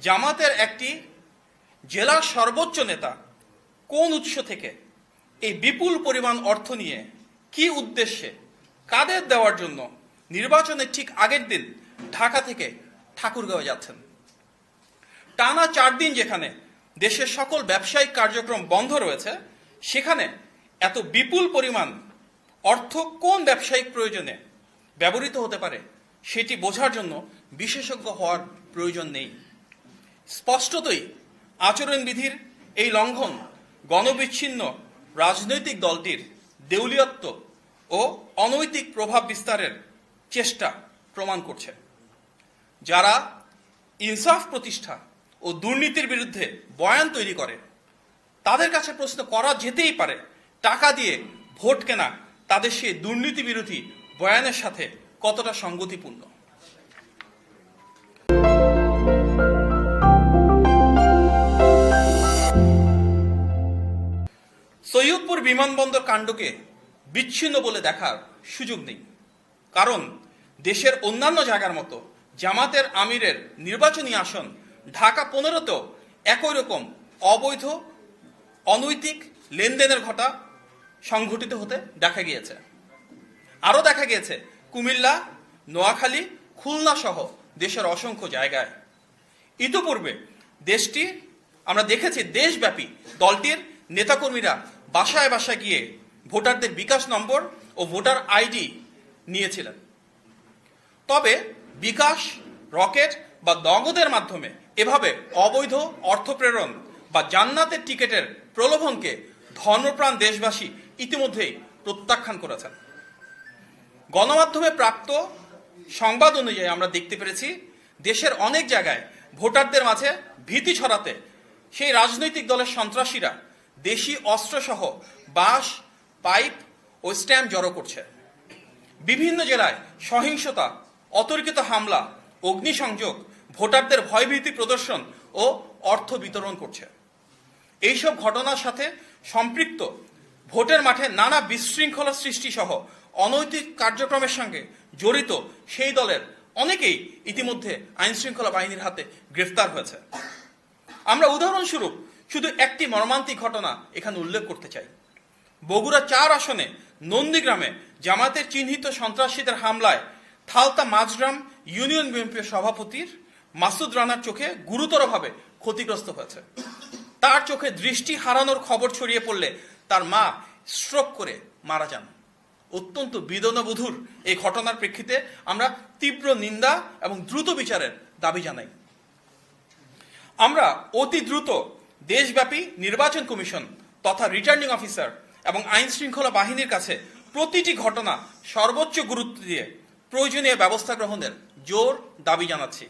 জামাতের একটি জেলার সর্বোচ্চ নেতা কোন উৎস থেকে এই বিপুল পরিমাণ অর্থ নিয়ে কি উদ্দেশ্যে কাদের দেওয়ার জন্য নির্বাচনের ঠিক আগের দিন ঢাকা থেকে ঠাকুরগাঁও যাচ্ছেন? টানা 4 দিন যেখানে দেশের সকল ব্যবসায়িক কার্যক্রম বন্ধ রয়েছে, সেখানে এত বিপুল পরিমাণ অর্থ কোন ব্যবসায়িক প্রয়োজনে ব্যবহৃত হতে পারে সেটি বোঝার জন্য বিশেষজ্ঞ হওয়ার প্রয়োজন নেই। স্পষ্টতই আচরণবিধির এই লঙ্ঘন গণবিচ্ছিন্ন রাজনৈতিক দলটির দেউলিয়ত্ব ও অনৈতিক প্রভাব বিস্তারের চেষ্টা প্রমাণ করছে। যারা ইনসাফ প্রতিষ্ঠা ও দুর্নীতির বিরুদ্ধে বয়ান তৈরি করে, তাদের কাছে প্রশ্ন করা যেতেই পারে, টাকা দিয়ে ভোট কেনা তাদের সেই দুর্নীতি বিরোধী বয়ানের সাথে কতটা সঙ্গতিপূর্ণ। সৈয়দপুর বিমানবন্দর কাণ্ডকে বিচ্ছিন্ন বলে দেখার সুযোগ নেই, কারণ দেশের অন্যান্য জায়গার মতো জামাতের আমিরের নির্বাচনী আসন ঢাকা 15তেও একই রকম অবৈধ অনৈতিক লেনদেনের ঘটা সংঘটিত হতে দেখা গিয়েছে। আরও দেখা গিয়েছে কুমিল্লা, নোয়াখালী, খুলনা সহ দেশের অসংখ্য জায়গায়। ইতিপূর্বে দেশটি আমরা দেখেছি দেশব্যাপী দলটির নেতাকর্মীরা বাসায় বাসায় গিয়ে ভোটারদের বিকাশ নম্বর ও ভোটার আইডি নিয়েছিলেন। তবে বিকাশ, রকেট বা নগদের মাধ্যমে এভাবে অবৈধ অর্থ প্রেরণ বা জান্নাতের টিকিটের প্রলোভনকে ধর্মপ্রাণ দেশবাসী ইতিমধ্যেই প্রত্যাখ্যান করেছেন। গণমাধ্যমে প্রাপ্ত সংবাদ অনুযায়ী আমরা দেখতে পেরেছি দেশের অনেক জায়গায় ভোটারদের মাঝে ভীতি ছড়াতে সেই রাজনৈতিক দলের সন্ত্রাসীরা দেশি অস্ত্রসহ বাঁশ, পাইপ ও স্ট্যাম্প জড়ো করছে। বিভিন্ন জেলায় সহিংসতা, অতর্কিত হামলা, অগ্নিসংযোগ, ভোটারদের ভয়ভীতি প্রদর্শন ও অর্থ বিতরণ করছে। এইসব ঘটনার সাথে সম্পৃক্ত ভোটের মাঠে নানা বিশৃঙ্খলা সৃষ্টি সহ অনৈতিক কার্যক্রমের সঙ্গে জড়িত সেই দলের অনেকেই ইতিমধ্যে আইনশৃঙ্খলা বাহিনীর হাতে গ্রেফতার হয়েছে। আমরা উদাহরণস্বরূপ শুধু একটি মর্মান্তিক ঘটনা এখানে উল্লেখ করতে চাই। বগুড়া 4 আসনে নন্দীগ্রামে জামাতের চিহ্নিত সন্ত্রাসীদের হামলায় থালতা মাঝগ্রাম ইউনিয়ন বিএনপির সভাপতির মাসুদ রানার চোখে গুরুতরভাবে ক্ষতিগ্রস্ত হয়েছে। তার চোখে দৃষ্টি হারানোর খবর ছড়িয়ে পড়লে তার মা স্ট্রোক করে মারা যান। অত্যন্ত বেদনাবহুল এই ঘটনার প্রেক্ষিতে আমরা তীব্র নিন্দা এবং দ্রুত বিচারের দাবি জানাই। আমরা অতি দ্রুত দেশব্যাপী নির্বাচন কমিশন তথা রিটার্নিং অফিসার এবং আইন শৃঙ্খলা বাহিনীর কাছে প্রতিটি ঘটনা সর্বোচ্চ গুরুত্ব দিয়ে প্রয়োজনীয় ব্যবস্থা গ্রহণের জোর দাবি জানাচ্ছি।